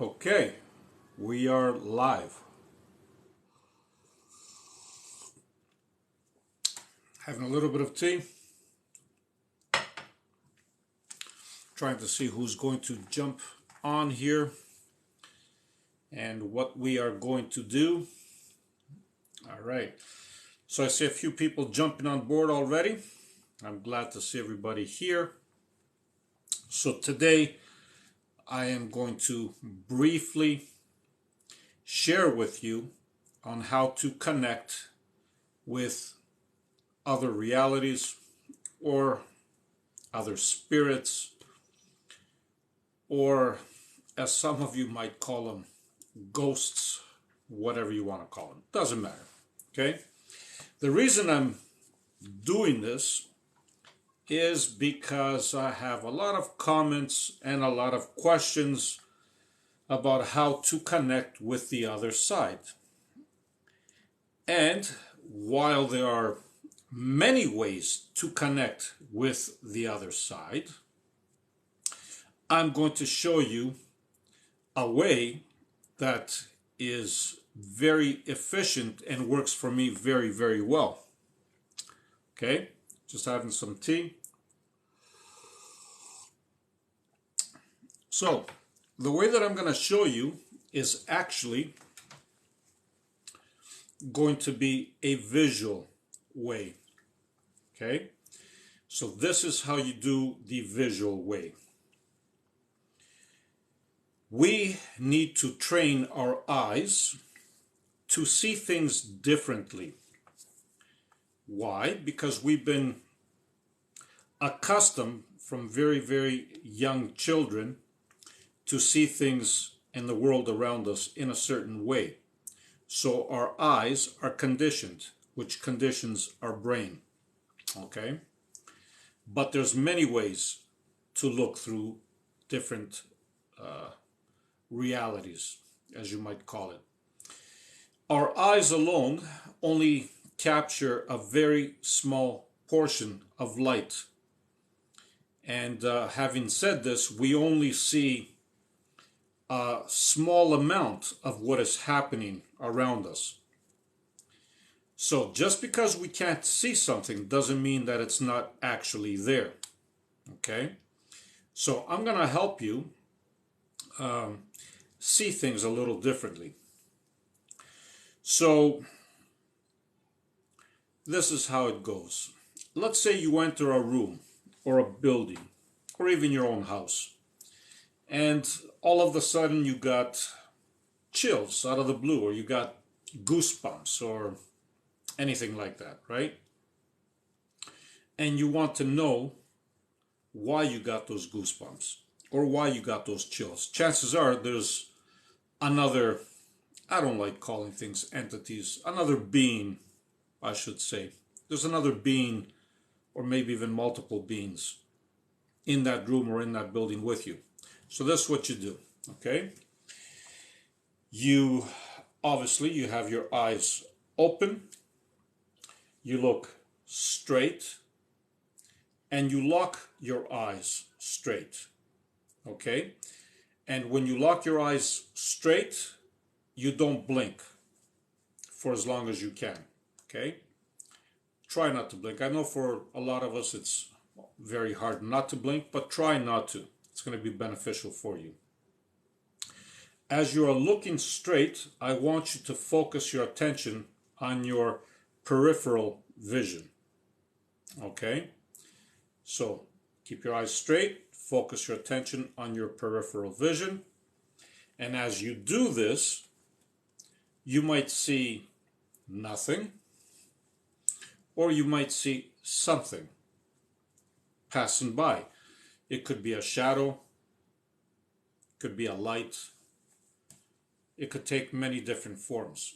Okay, we are live. Having a little bit of tea, trying to see who's going to jump on here and what we are going to do. All right, so I see a few people jumping on board already. I'm glad to see everybody here. So today I am going to briefly share with you on how to connect with other realities or other spirits, or as some of you might call them, ghosts, whatever you want to call them. Doesn't matter. Okay? The reason I'm doing this is because I have a lot of comments and a lot of questions about how to connect with the other side. And while there are many ways to connect with the other side, I'm going to show you a way that is very efficient and works for me very, very well. Okay, just having some tea. So, the way that I'm going to show you is actually going to be a visual way. Okay, so this is how you do the visual way. We need to train our eyes to see things differently. Why? Because we've been accustomed from very, very young children to see things in the world around us in a certain way. So our eyes are conditioned, which conditions our brain. Okay? But there's many ways to look through different realities, as you might call it. Our eyes alone only capture a very small portion of light. And having said this, we only see a small amount of what is happening around us. So just because we can't see something doesn't mean that it's not actually there. Okay? So I'm going to help you see things a little differently. So this is how it goes. Let's say you enter a room or a building or even your own house, and all of a sudden you got chills out of the blue, or you got goosebumps or anything like that, right? And you want to know why you got those goosebumps or why you got those chills. Chances are there's another, I don't like calling things entities, another being, I should say. There's another being, or maybe even multiple beings, in that room or in that building with you. So that's what you do, okay? You have your eyes open, you look straight, and you lock your eyes straight, okay? And when you lock your eyes straight, you don't blink for as long as you can, okay? Try not to blink. I know for a lot of us it's very hard not to blink, but try not to. It's going to be beneficial for you. As you are looking straight, I want you to focus your attention on your peripheral vision. Okay? So keep your eyes straight, focus your attention on your peripheral vision. And as you do this, you might see nothing, or you might see something passing by. It could be a shadow, it could be a light, it could take many different forms.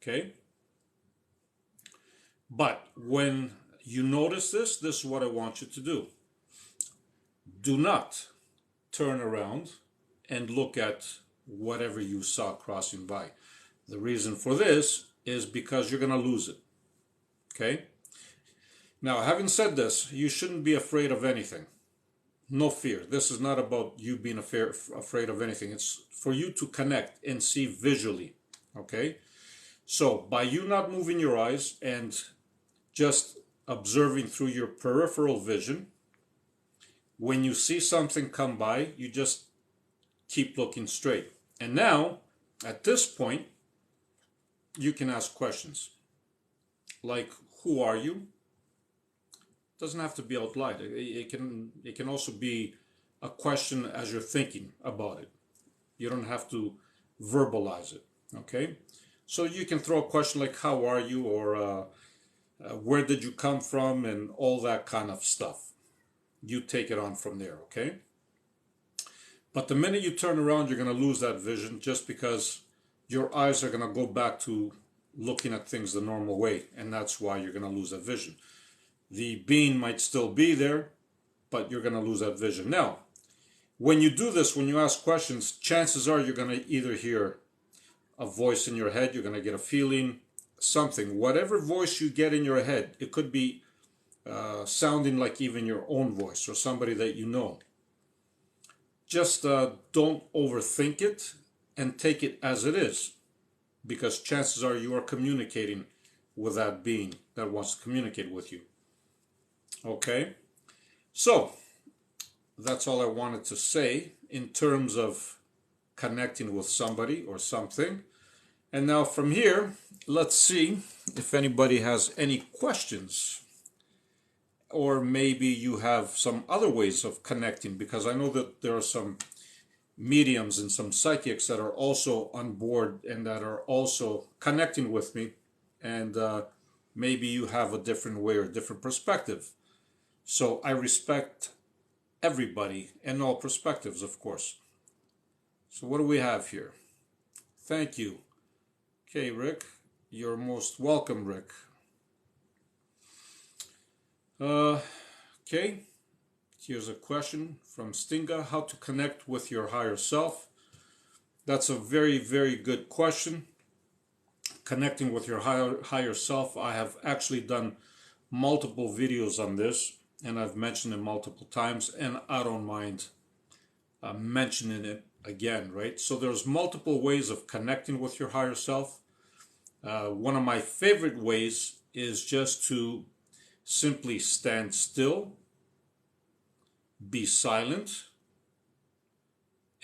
Okay? But when you notice this is what I want you to do. Do not turn around and look at whatever you saw crossing by. The reason for this is because you're going to lose it. Okay? Now, having said this, you shouldn't be afraid of anything. No fear. This is not about you being afraid of anything. It's for you to connect and see visually. Okay? So, by you not moving your eyes and just observing through your peripheral vision, when you see something come by, you just keep looking straight. And now, at this point, you can ask questions like, who are you? Doesn't have to be out loud. It can also be a question as you're thinking about it. You don't have to verbalize it. Okay? So you can throw a question like, how are you? Or where did you come from? And all that kind of stuff. You take it on from there, okay? But the minute you turn around, you're going to lose that vision just because your eyes are going to go back to looking at things the normal way. And that's why you're going to lose that vision. The being might still be there, but you're going to lose that vision. Now, when you do this, when you ask questions, chances are you're going to either hear a voice in your head, you're going to get a feeling, something. Whatever voice you get in your head, it could be sounding like even your own voice or somebody that you know. Just don't overthink it and take it as it is, because chances are you are communicating with that being that wants to communicate with you. Okay? So, that's all I wanted to say in terms of connecting with somebody or something. And now from here, let's see if anybody has any questions. Or maybe you have some other ways of connecting, because I know that there are some mediums and some psychics that are also on board and that are also connecting with me. And maybe you have a different way or different perspective. So I respect everybody and all perspectives, of course. So what do we have here? Thank you. Okay, Rick. You're most welcome, Rick. Okay, here's a question from Stinga. How to connect with your higher self? That's a very, very good question. Connecting with your higher self. I have actually done multiple videos on this, and I've mentioned it multiple times, and I don't mind mentioning it again, right? So there's multiple ways of connecting with your higher self. One of my favorite ways is just to simply stand still, be silent,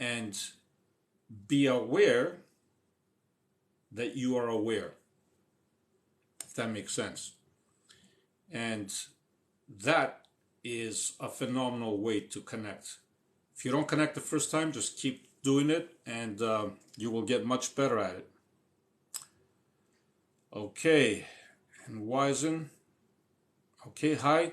and be aware that you are aware, if that makes sense. And that is a phenomenal way to connect. If you don't connect the first time, just keep doing it, and you will get much better at it. Okay, and Wizen. Okay, hi.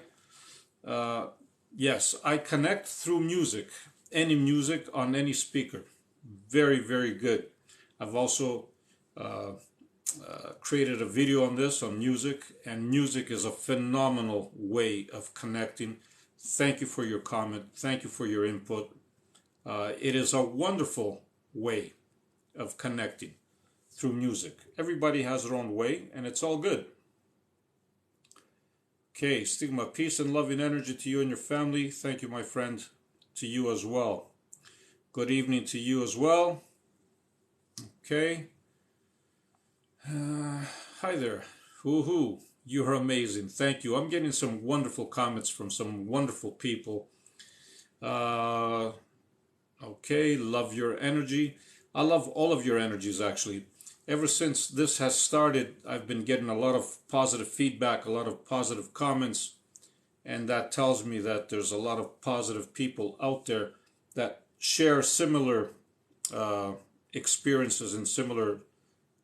Yes, I connect through music. Any music on any speaker. Very, very good. I've also created a video on this, on music, and music is a phenomenal way of connecting. Thank you for your comment. Thank you for your input. It is a wonderful way of connecting through music. Everybody has their own way, and it's all good. Okay, Stigma, peace and loving energy to you and your family. Thank you, my friend. To you as well. Good evening to you as well. Okay. Hi there. Woohoo. You are amazing. Thank you. I'm getting some wonderful comments from some wonderful people. Okay, love your energy. I love all of your energies, actually. Ever since this has started, I've been getting a lot of positive feedback, a lot of positive comments, and that tells me that there's a lot of positive people out there that share similar experiences and similar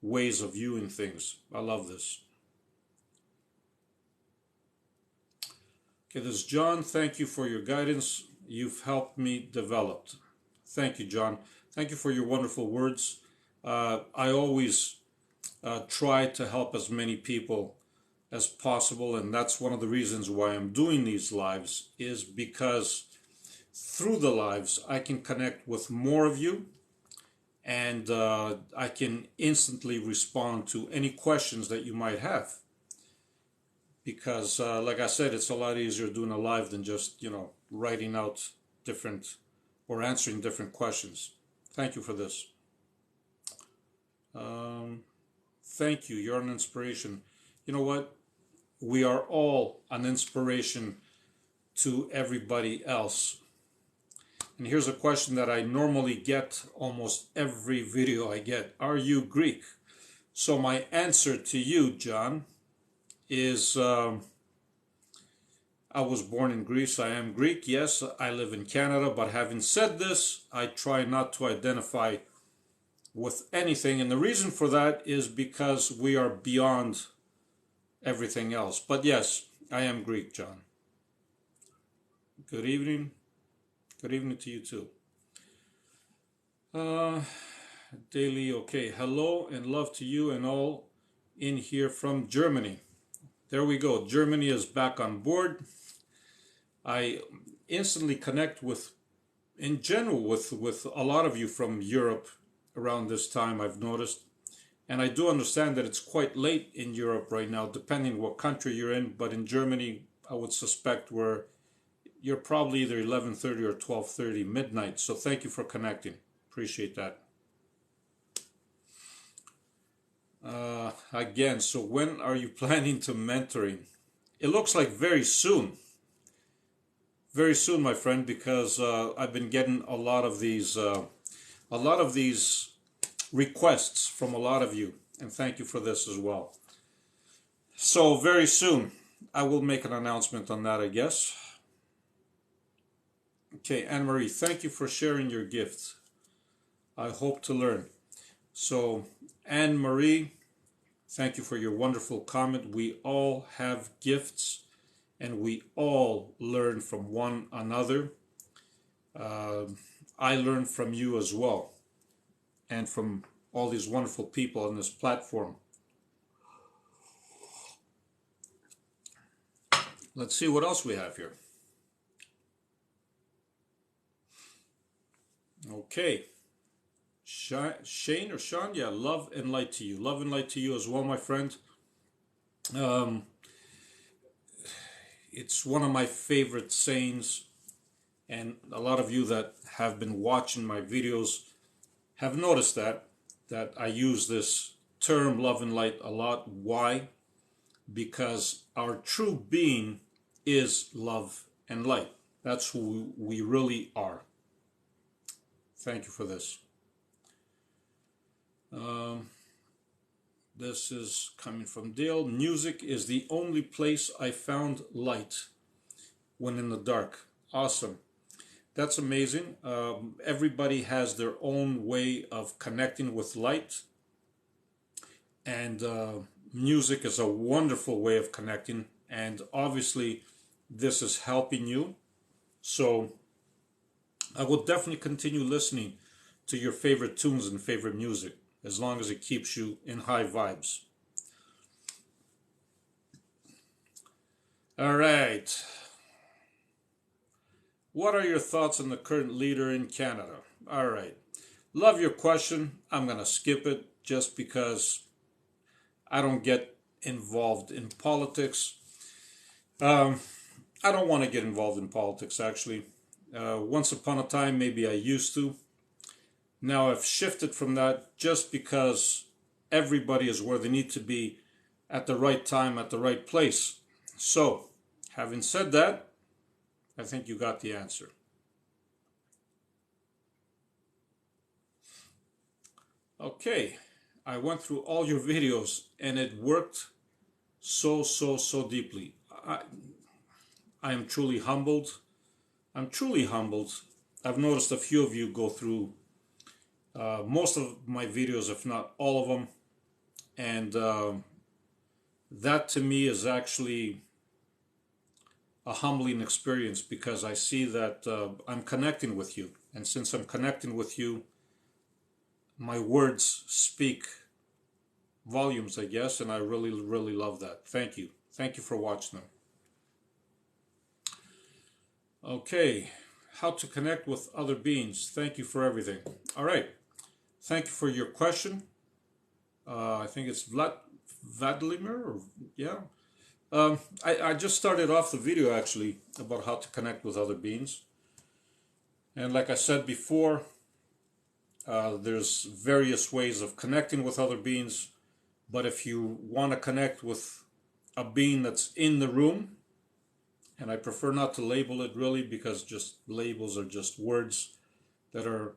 ways of viewing things. I love this. Okay, this is John. Thank you for your guidance. You've helped me develop. Thank you, John. Thank you for your wonderful words. I always try to help as many people as possible, and that's one of the reasons why I'm doing these lives, is because through the lives I can connect with more of you, and I can instantly respond to any questions that you might have. Because like I said, it's a lot easier doing a live than just, writing out different or answering different questions. Thank you for this. Thank you. You're an inspiration. You know what? We are all an inspiration to everybody else. And here's a question that I normally get almost every video I get. Are you Greek? So my answer to you, John, is I was born in Greece. I am Greek. Yes, I live in Canada. But having said this, I try not to identify with anything. And the reason for that is because we are beyond everything else. But yes, I am Greek, John. Good evening. Good evening to you too. Daily, okay. Hello and love to you and all in here from Germany. There we go. Germany is back on board. I instantly connect with, in general, with a lot of you from Europe around this time, I've noticed. And I do understand that it's quite late in Europe right now, depending what country you're in. But in Germany, I would suspect you're probably either 11:30 or 12:30 midnight. So thank you for connecting. Appreciate that. Again, so when are you planning to mentoring? It looks like very soon. Very soon, my friend, because I've been getting a lot of these requests from a lot of you, and thank you for this as well. So very soon, I will make an announcement on that, I guess. Okay, Anne-Marie, thank you for sharing your gift. I hope to learn. So, Anne-Marie, thank you for your wonderful comment. We all have gifts, and we all learn from one another. I learn from you as well, and from all these wonderful people on this platform. Let's see what else we have here. Okay. Shane or Sean, yeah, love and light to you. Love and light to you as well, my friend. It's one of my favorite sayings, and a lot of you that have been watching my videos have noticed that I use this term love and light a lot. Why? Because our true being is love and light. That's who we really are. Thank you for this. This is coming from Dale. Music is the only place I found light when in the dark. Awesome. That's amazing. Everybody has their own way of connecting with light. And music is a wonderful way of connecting. And obviously, this is helping you. So I will definitely continue listening to your favorite tunes and favorite music, as long as it keeps you in high vibes. All right. What are your thoughts on the current leader in Canada? All right. Love your question. I'm going to skip it just because I don't get involved in politics. I don't want to get involved in politics, actually. Once upon a time, maybe I used to. Now I've shifted from that just because everybody is where they need to be at the right time, at the right place. So, having said that, I think you got the answer. Okay, I went through all your videos and it worked so deeply. I am truly humbled. I'm truly humbled. I've noticed a few of you go through most of my videos, if not all of them, and that to me is actually a humbling experience, because I see that I'm connecting with you, and since I'm connecting with you, my words speak volumes, I guess, and I really love that. Thank you for watching them. Okay, how to connect with other beings. Thank you for everything. All right. Thank you for your question. I think it's Vladimir, or yeah. I just started off the video actually about how to connect with other beings. And like I said before, there's various ways of connecting with other beings, but if you want to connect with a being that's in the room, and I prefer not to label it really because just labels are just words that are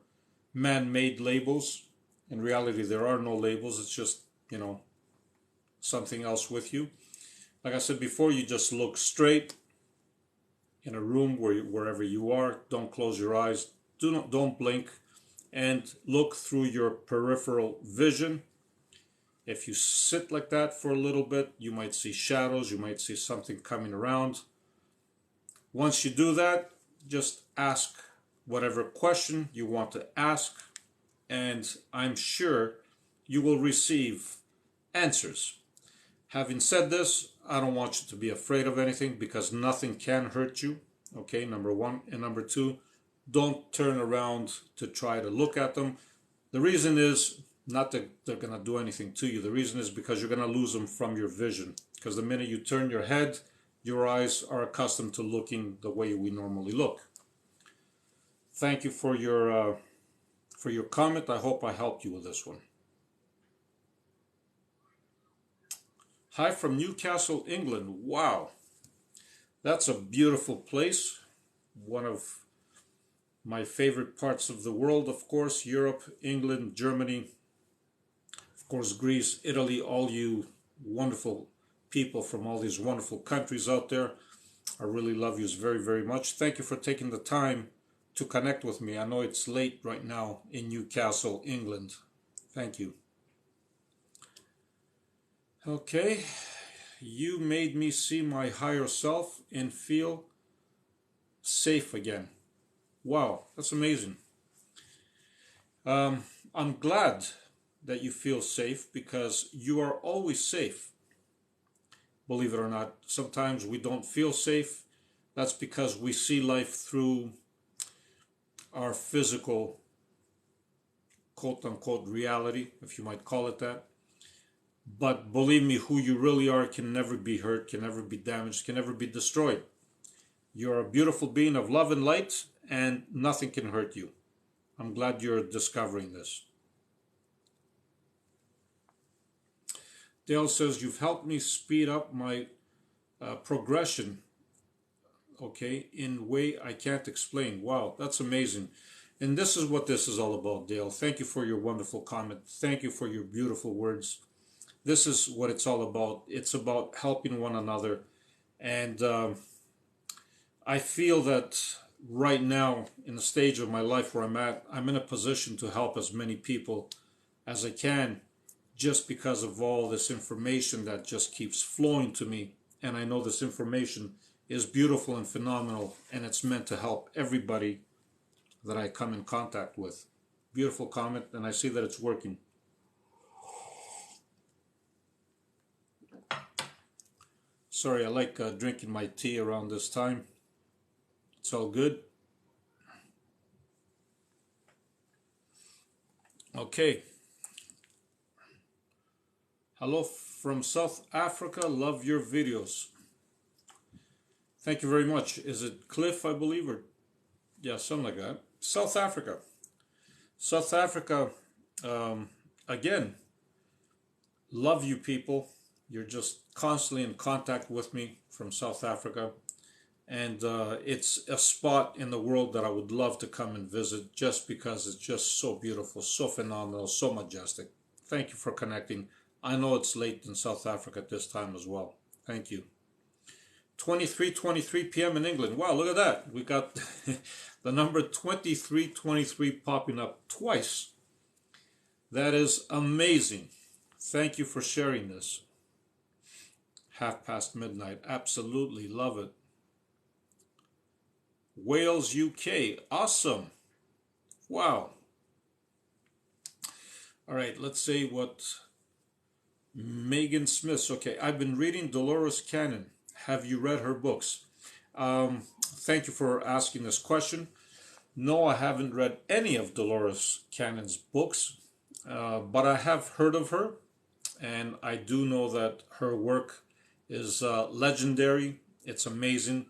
man-made labels. In reality, there are no labels. It's just, something else with you. Like I said before, you just look straight in a room wherever you are. Don't close your eyes. Don't blink, and look through your peripheral vision. If you sit like that for a little bit, you might see shadows. You might see something coming around. Once you do that, just ask whatever question you want to ask, and I'm sure you will receive answers. Having said this, I don't want you to be afraid of anything because nothing can hurt you. Okay, number one. And number two, don't turn around to try to look at them. The reason is not that they're going to do anything to you. The reason is because you're going to lose them from your vision. Because the minute you turn your head, your eyes are accustomed to looking the way we normally look. Thank you for your comment. I hope I helped you with this one. Hi from Newcastle, England. Wow, that's a beautiful place. One of my favorite parts of the world, of course. Europe, England, Germany, of course, Greece, Italy, all you wonderful people from all these wonderful countries out there. I really love you very, very much. Thank you for taking the time to connect with me. I know it's late right now in Newcastle, England. Thank you. Okay, you made me see my higher self and feel safe again. Wow, that's amazing. I'm glad that you feel safe because you are always safe. Believe it or not, sometimes we don't feel safe. That's because we see life through our physical, quote-unquote, reality, if you might call it that. But believe me, who you really are can never be hurt, can never be damaged, can never be destroyed. You're a beautiful being of love and light, and nothing can hurt you. I'm glad you're discovering this. Dale says, you've helped me speed up my progression, okay, in a way I can't explain. Wow, that's amazing. And this is what this is all about, Dale. Thank you for your wonderful comment. Thank you for your beautiful words. This is what it's all about. It's about helping one another. And I feel that right now, in the stage of my life where I'm at, I'm in a position to help as many people as I can just because of all this information that just keeps flowing to me. And I know this information is beautiful and phenomenal, and it's meant to help everybody that I come in contact with. Beautiful comment, and I see that it's working. Sorry, I like drinking my tea around this time. It's all good. Okay. Hello from South Africa. Love your videos. Thank you very much. Is it Cliff, I believe, or yeah, something like that. South Africa. South Africa, again, love you people. You're just constantly in contact with me from South Africa. And it's a spot in the world that I would love to come and visit just because it's just so beautiful, so phenomenal, so majestic. Thank you for connecting. I know it's late in South Africa at this time as well. Thank you. 23:23 p.m. in England. Wow, look at that. We got the number 2323 popping up twice. That is amazing. Thank you for sharing this. midnight. Absolutely love it. Wales, UK. Awesome. Wow. All right, let's see what Megan Smith. Okay, I've been reading Dolores Cannon. Have you read her books? Thank you for asking this question. No, I haven't read any of Dolores Cannon's books, but I have heard of her, and I do know that her work is legendary. It's amazing,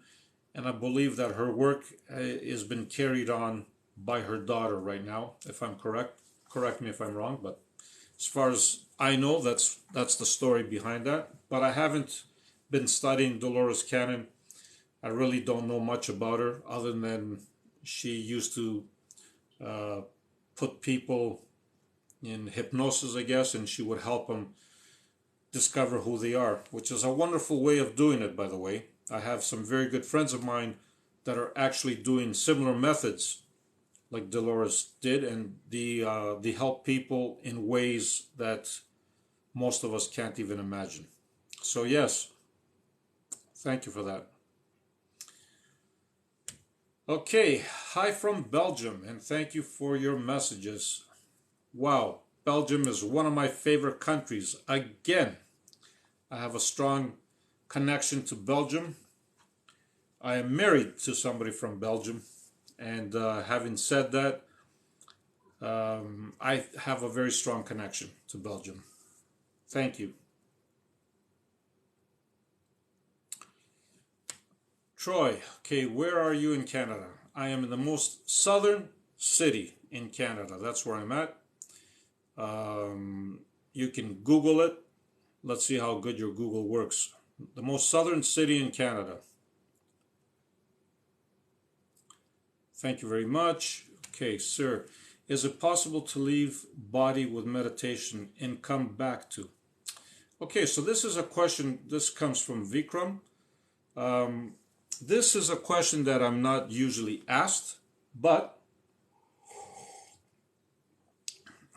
and I believe that her work has been carried on by her daughter right now, if I'm correct. Correct me if I'm wrong, but as far as I know, that's the story behind that. But I haven't been studying Dolores Cannon. I really don't know much about her other than she used to uh, put people in hypnosis, I guess, and she would help them discover who they are, which is a wonderful way of doing it, by the way. I have some very good friends of mine that are actually doing similar methods like Dolores did, and they help people in ways that most of us can't even imagine. So yes, thank you for that. Okay, hi from Belgium, and thank you for your messages. Wow, Belgium is one of my favorite countries. Again, I have a strong connection to Belgium. I am married to somebody from Belgium, and having said that, I have a very strong connection to Belgium. Thank you. Troy, okay, where are you in Canada? I am in the most southern city in Canada. That's where I'm at. You can Google it. Let's see how good your Google works. The most southern city in Canada. Thank you very much. Okay, sir. Is it possible to leave body with meditation and come back to? Okay, so this is a question. This comes from Vikram. This is a question that I'm not usually asked, but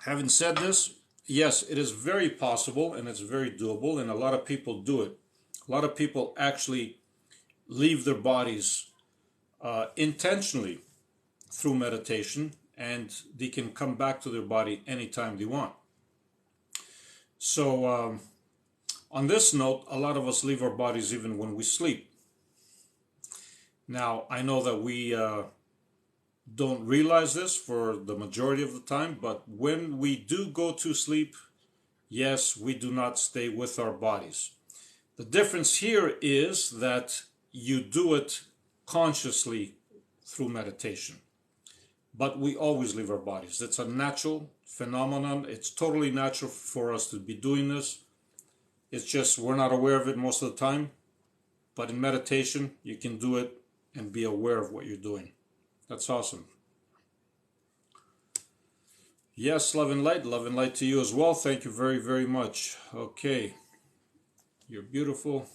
having said this, yes, it is very possible and it's very doable, and a lot of people do it. A lot of people actually leave their bodies intentionally through meditation, and they can come back to their body anytime they want. So, on this note, a lot of us leave our bodies even when we sleep. Now, I know that we don't realize this for the majority of the time, but when we do go to sleep, yes, we do not stay with our bodies. The difference here is that you do it consciously through meditation, but we always leave our bodies. It's a natural phenomenon. It's totally natural for us to be doing this. It's just we're not aware of it most of the time, but in meditation, you can do it and be aware of what you're doing. That's awesome. Yes, love and light to you as well. Thank you very, very much. Okay, you're beautiful.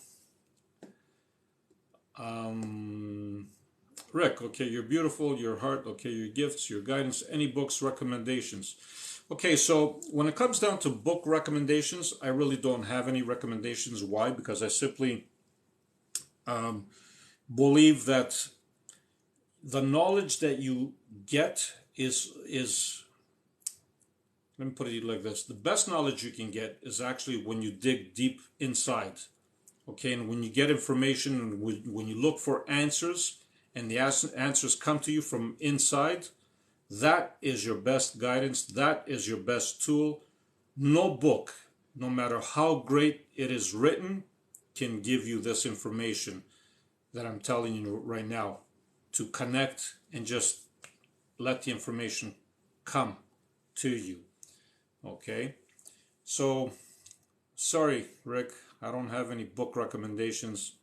Rick, okay, you're beautiful, your heart, okay, your gifts, your guidance, any books, recommendations. Okay, so when it comes down to book recommendations, I really don't have any recommendations. Why? Because I simply believe that the knowledge that you get is let me put it like this. The best knowledge you can get is actually when you dig deep inside. Okay, and when you get information and when you look for answers and the answers come to you from inside, that is your best guidance. That is your best tool. No book, no matter how great it is written, can give you this information that I'm telling you right now, to connect and just let the information come to you. Okay, so sorry, Rick, I don't have any book recommendations.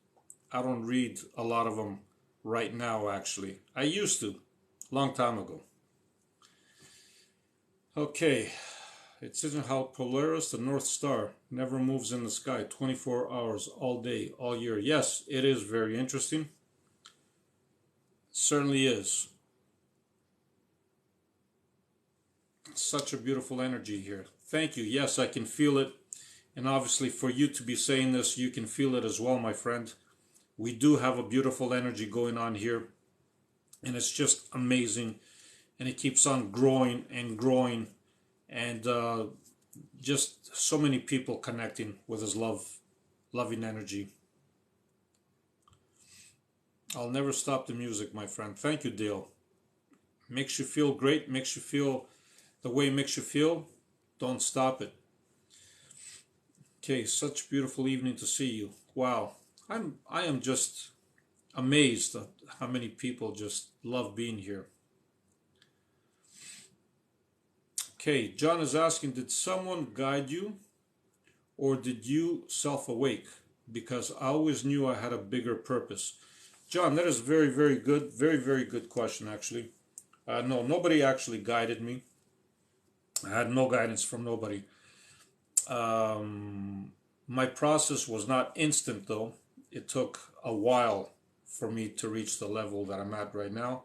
I don't read a lot of them right now, actually. I used to, long time ago. Okay, it isn't how Polaris, the North Star, never moves in the sky 24 hours, all day, all year. Yes, it is very interesting. It certainly is. Such a beautiful energy here. Thank you. Yes, I can feel it. And obviously, for you to be saying this, you can feel it as well, my friend. We do have a beautiful energy going on here. And it's just amazing. And it keeps on growing and growing. And just so many people connecting with his loving energy. I'll never stop the music, my friend. Thank you, Dale. Makes you feel great, makes you feel the way it makes you feel. Don't stop it. Okay, such a beautiful evening to see you. Wow. I am just amazed at how many people just love being here. Okay, John is asking, did someone guide you or did you self-awake? Because I always knew I had a bigger purpose. John, that is very, very good. Very, very good question, actually. No, nobody actually guided me. I had no guidance from nobody. My process was not instant, though. It took a while for me to reach the level that I'm at right now.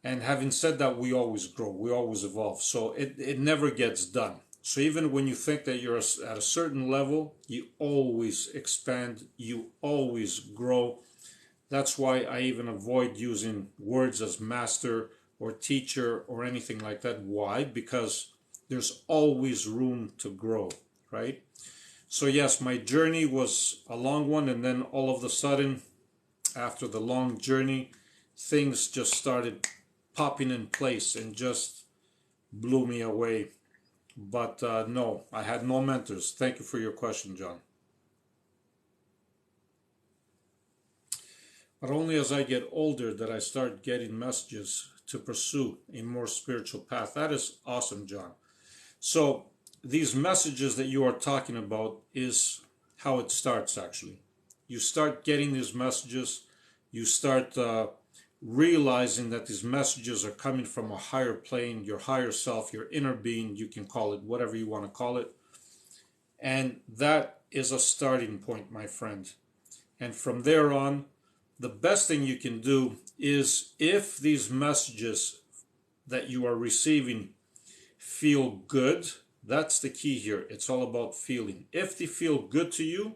And having said that, we always grow, we always evolve. So it never gets done. So even when you think that you're at a certain level, you always expand, you always grow. That's why I even avoid using words as master or teacher or anything like that. Why? Because there's always room to grow, right? So yes, my journey was a long one, and then all of a sudden, after the long journey, things just started popping in place and just blew me away. But no, I had no mentors. Thank you for your question, John. But only as I get older that I start getting messages to pursue a more spiritual path. That is awesome, John. So these messages that you are talking about is how it starts, actually. You start getting these messages, you start realizing that these messages are coming from a higher plane, your higher self, your inner being, you can call it whatever you want to call it. And that is a starting point, my friend. And from there on, the best thing you can do is, if these messages that you are receiving feel good, that's the key here. It's all about feeling. If they feel good to you,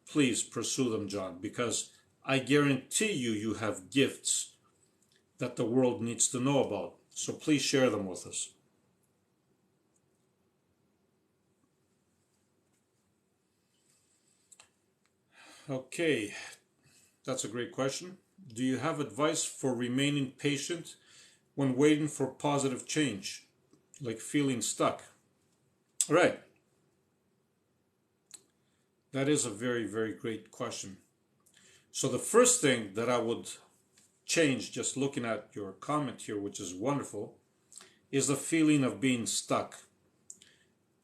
please pursue them, John, because I guarantee you have gifts that the world needs to know about. So please share them with us. Okay, that's a great question. Do you have advice for remaining patient when waiting for positive change, like feeling stuck? All right. That is a very, very great question. So the first thing that I would change, just looking at your comment here, which is wonderful, is the feeling of being stuck.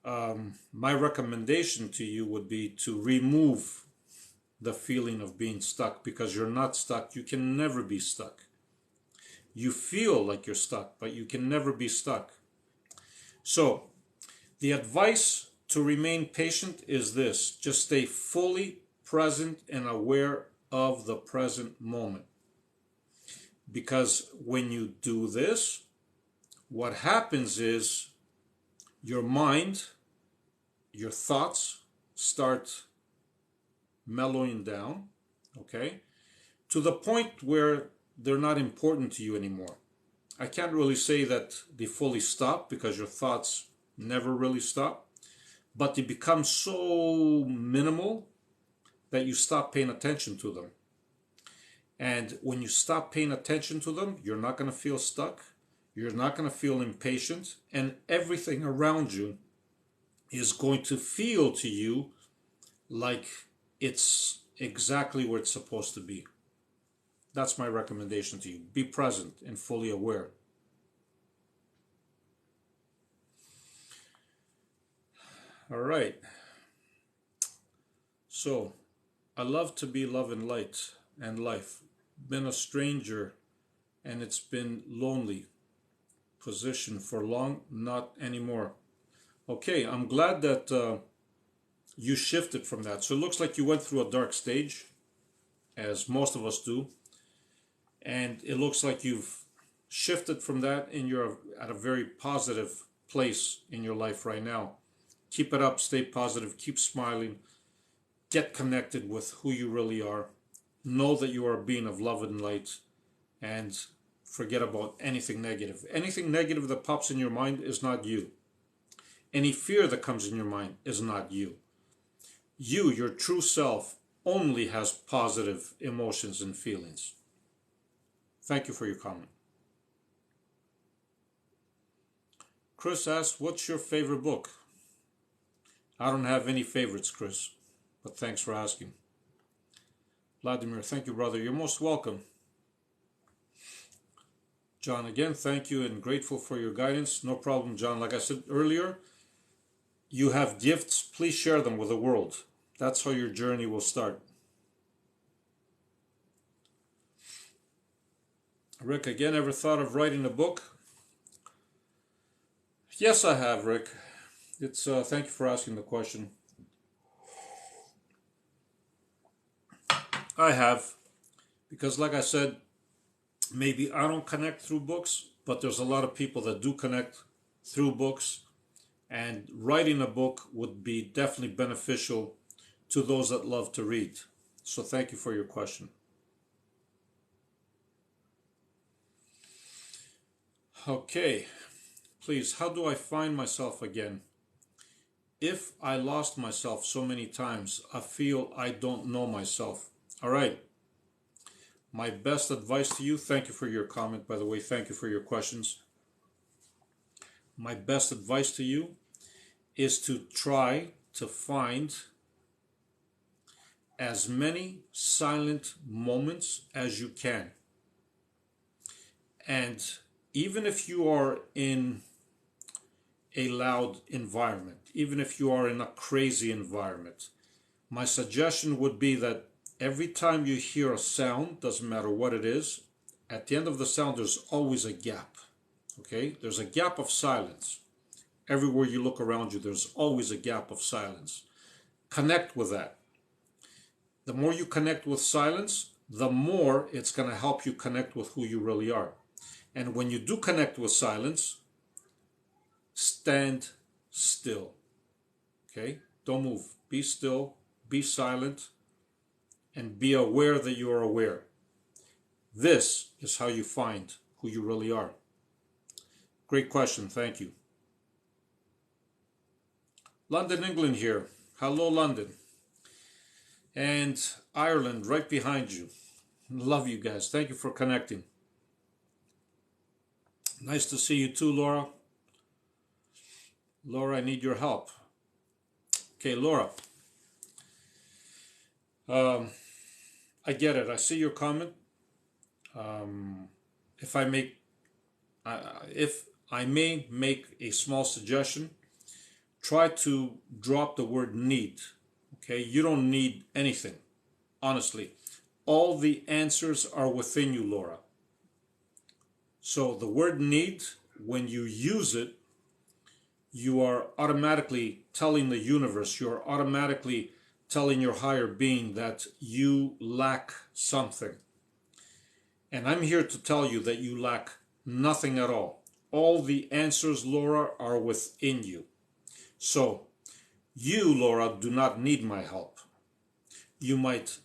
My recommendation to you would be to remove the feeling of being stuck, because you're not stuck. You can never be stuck. You feel like you're stuck, but you can never be stuck. So the advice to remain patient is this: just stay fully present and aware of the present moment. Because when you do this, what happens is your mind, your thoughts start mellowing down, okay, to the point where they're not important to you anymore. I can't really say that they fully stop, because your thoughts never really stop, but they become so minimal that you stop paying attention to them. And when you stop paying attention to them, you're not going to feel stuck, you're not going to feel impatient, and everything around you is going to feel to you like it's exactly where it's supposed to be. That's my recommendation to you. Be present and fully aware. All right. So, I love to be love and light and life. Been a stranger and it's been lonely. Position for long, not anymore. Okay, I'm glad that you shifted from that. So it looks like you went through a dark stage, as most of us do. And it looks like you've shifted from that and you're at a very positive place in your life right now. Keep it up, stay positive, keep smiling, get connected with who you really are. Know that you are a being of love and light, and forget about anything negative. Anything negative that pops in your mind is not you. Any fear that comes in your mind is not you. You, your true self, only has positive emotions and feelings. Thank you for your comment. Chris asks, what's your favorite book? I don't have any favorites, Chris, but thanks for asking. Vladimir, thank you, brother. You're most welcome. John, again, thank you and grateful for your guidance. No problem, John. Like I said earlier, you have gifts. Please share them with the world. That's how your journey will start. Rick, again, ever thought of writing a book? Yes, I have, Rick. It's thank you for asking the question. I have, because like I said, maybe I don't connect through books, but there's a lot of people that do connect through books, and writing a book would be definitely beneficial to those that love to read. So thank you for your question. Okay, please, how do I find myself again? If I lost myself so many times, I feel I don't know myself. All right. My best advice to you, thank you for your comment, by the way, thank you for your questions. My best advice to you is to try to find as many silent moments as you can. And even if you are in a loud environment, even if you are in a crazy environment, my suggestion would be that every time you hear a sound, doesn't matter what it is, at the end of the sound there's always a gap. Okay? There's a gap of silence. Everywhere you look around you, there's always a gap of silence. Connect with that. The more you connect with silence, the more it's going to help you connect with who you really are. And when you do connect with silence, stand still. Okay? Don't move. Be still. Be silent. And be aware that you are aware. This is how you find who you really are. Great question. Thank you. London, England here. Hello, London. And Ireland right behind you. Love you guys. Thank you for connecting. Nice to see you too, Laura. Laura, I need your help. Okay, Laura. I get it. I see your comment. If I may make a small suggestion, try to drop the word need. Okay, you don't need anything. Honestly, all the answers are within you, Laura. So the word need, when you use it, you are automatically telling the universe, you're automatically telling your higher being that you lack something. And I'm here to tell you that you lack nothing at all. All the answers, Laura, are within you. So you, Laura, do not need my help. You might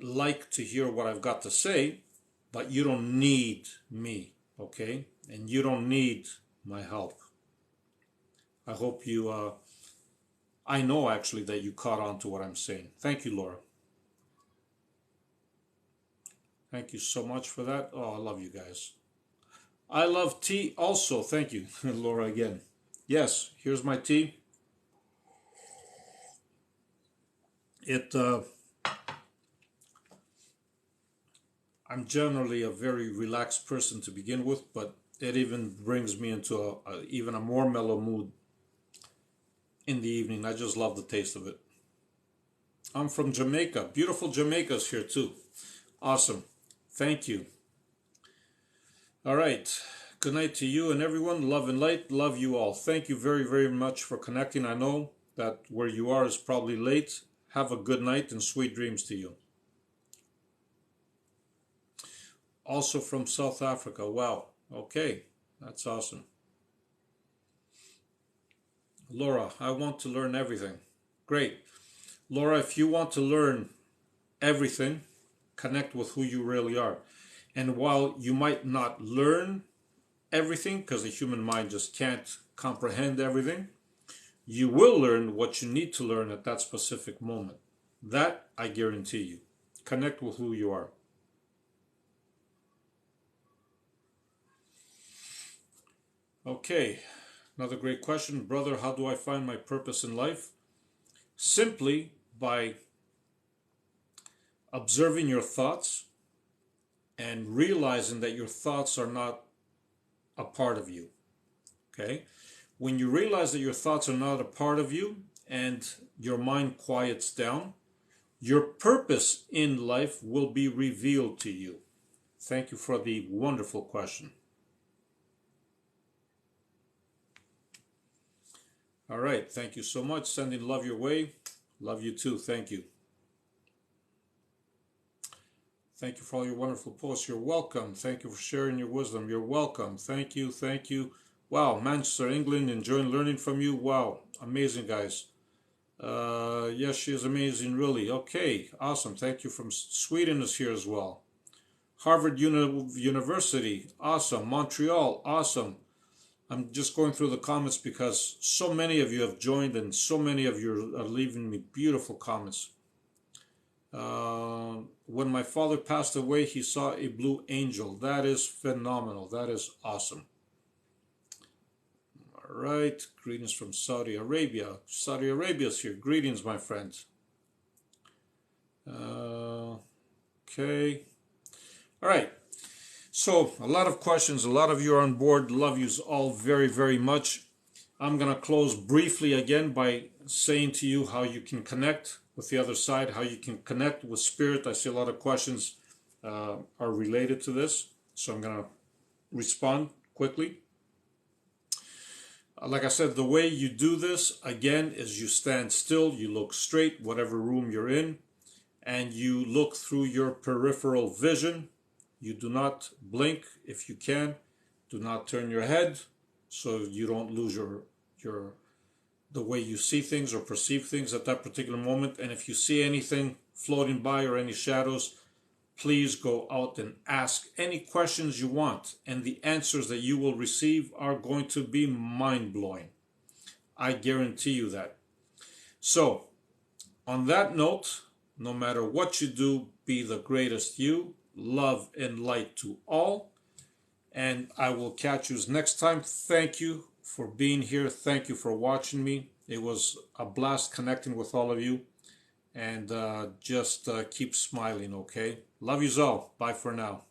like to hear what I've got to say, but you don't need me, okay? And you don't need my help. I hope you, I know actually that you caught on to what I'm saying. Thank you, Laura. Thank you so much for that. Oh, I love you guys. I love tea also. Thank you, Laura, again. Yes, here's my tea. I'm generally a very relaxed person to begin with, but it even brings me into even a more mellow mood in the evening. I just love the taste of it. I'm from Jamaica. Beautiful Jamaica's here too. Awesome. Thank you. All right. Good night to you and everyone. Love and light. Love you all. Thank you very, very much for connecting. I know that where you are is probably late. Have a good night and sweet dreams to you. Also from South Africa. Wow. Okay. That's awesome. Laura, I want to learn everything. Great. Laura, if you want to learn everything, connect with who you really are. And while you might not learn everything, because the human mind just can't comprehend everything, you will learn what you need to learn at that specific moment. That I guarantee you. Connect with who you are. Okay, another great question. Brother, how do I find my purpose in life? Simply by observing your thoughts and realizing that your thoughts are not a part of you. Okay? When you realize that your thoughts are not a part of you and your mind quiets down, your purpose in life will be revealed to you. Thank you for the wonderful question. All right, thank you so much. Sending love your way. Love you too. Thank you. Thank you for all your wonderful posts. You're welcome. Thank you for sharing your wisdom. You're welcome. Thank you. Thank you. Wow, Manchester, England, enjoying learning from you. Wow, amazing, guys. Yes, she is amazing, really. Okay, awesome. Thank you. From Sweden is here as well. Harvard University, awesome. Montreal, awesome. I'm just going through the comments because so many of you have joined and so many of you are leaving me beautiful comments. When my father passed away, he saw a blue angel. That is phenomenal. That is awesome. All right. Greetings from Saudi Arabia. Saudi Arabia is here. Greetings, my friends. Okay. All right. So a lot of questions. A lot of you are on board. Love yous all very, very much. I'm going to close briefly again by saying to you how you can connect with the other side, how you can connect with spirit. I see a lot of questions are related to this, so I'm going to respond quickly. Like I said, the way you do this, again, is you stand still, you look straight, whatever room you're in, and you look through your peripheral vision. You do not blink if you can. Do not turn your head so you don't lose the way you see things or perceive things at that particular moment. And if you see anything floating by or any shadows, please go out and ask any questions you want. And the answers that you will receive are going to be mind-blowing. I guarantee you that. So, on that note, no matter what you do, be the greatest you. Love and light to all. And I will catch you next time. Thank you for being here. Thank you for watching me. It was a blast connecting with all of you. And just keep smiling, okay? Love yous all. Bye for now.